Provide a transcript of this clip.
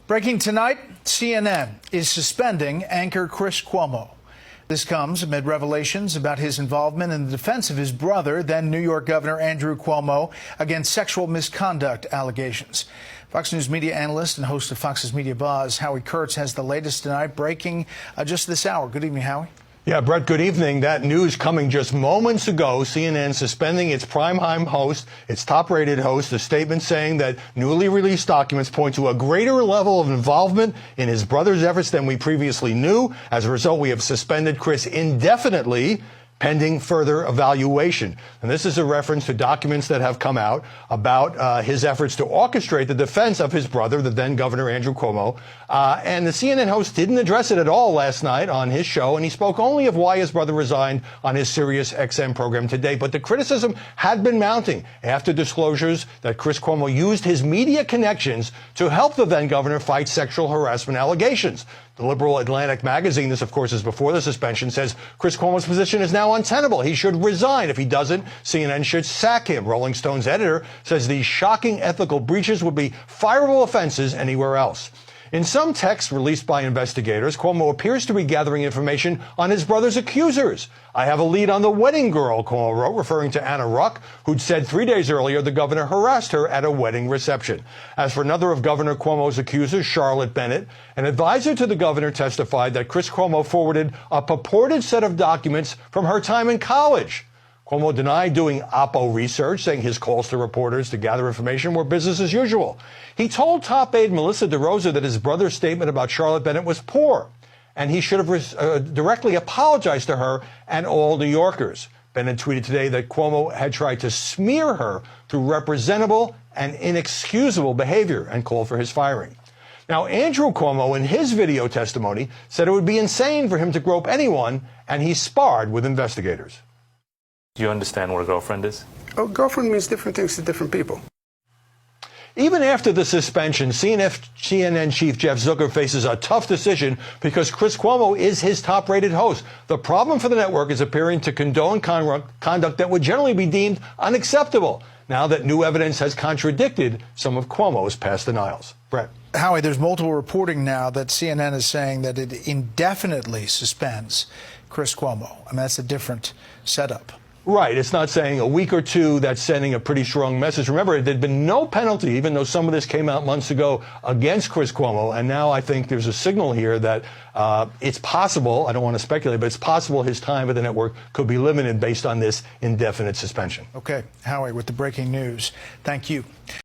Breaking tonight, CNN is suspending anchor Chris Cuomo. This comes amid revelations about his involvement in the defense of his brother, then New York Governor Andrew Cuomo, against sexual misconduct allegations. Fox News media analyst and host of Fox's Media Buzz, Howie Kurtz, has the latest tonight, breaking just this hour. Good evening, Howie. Yeah, Brett, good evening. That news coming just moments ago. CNN suspending its primetime host, its top-rated host, a statement saying that newly released documents point to a greater level of involvement in his brother's efforts than we previously knew. As a result, we have suspended Chris indefinitely, pending further evaluation. And this is a reference to documents that have come out about his efforts to orchestrate the defense of his brother, the then Governor Andrew Cuomo. And the CNN host didn't address it at all last night on his show, and he spoke only of why his brother resigned on his Sirius XM program today. But the criticism had been mounting after disclosures that Chris Cuomo used his media connections to help the then governor fight sexual harassment allegations. The liberal Atlantic magazine, this of course is before the suspension, says Chris Cuomo's position is now untenable. He should resign. If he doesn't, CNN should sack him. Rolling Stone's editor says these shocking ethical breaches would be fireable offenses anywhere else. In some texts released by investigators, Cuomo appears to be gathering information on his brother's accusers. I have a lead on the wedding girl, Cuomo wrote, referring to Anna Ruck, who'd said 3 days earlier the governor harassed her at a wedding reception. As for another of Governor Cuomo's accusers, Charlotte Bennett, an advisor to the governor testified that Chris Cuomo forwarded a purported set of documents from her time in college. Cuomo denied doing Oppo research, saying his calls to reporters to gather information were business as usual. He told top aide Melissa DeRosa that his brother's statement about Charlotte Bennett was poor, and he should have directly apologized to her and all New Yorkers. Bennett tweeted today that Cuomo had tried to smear her through reprehensible and inexcusable behavior and called for his firing. Now, Andrew Cuomo, in his video testimony, said it would be insane for him to grope anyone, and he sparred with investigators. Do you understand what a girlfriend is? Oh, girlfriend means different things to different people. Even after the suspension, CNN chief Jeff Zucker faces a tough decision because Chris Cuomo is his top-rated host. The problem for the network is appearing to condone conduct that would generally be deemed unacceptable, now that new evidence has contradicted some of Cuomo's past denials. Brett. Howie, there's multiple reporting now that CNN is saying that it indefinitely suspends Chris Cuomo. I mean, that's a different setup. Right. It's not saying a week or two. That's sending a pretty strong message. Remember, there'd been no penalty, even though some of this came out months ago, against Chris Cuomo. And now I think there's a signal here that it's possible, I don't want to speculate, but it's possible his time at the network could be limited based on this indefinite suspension. Okay. Howie, with the breaking news, thank you.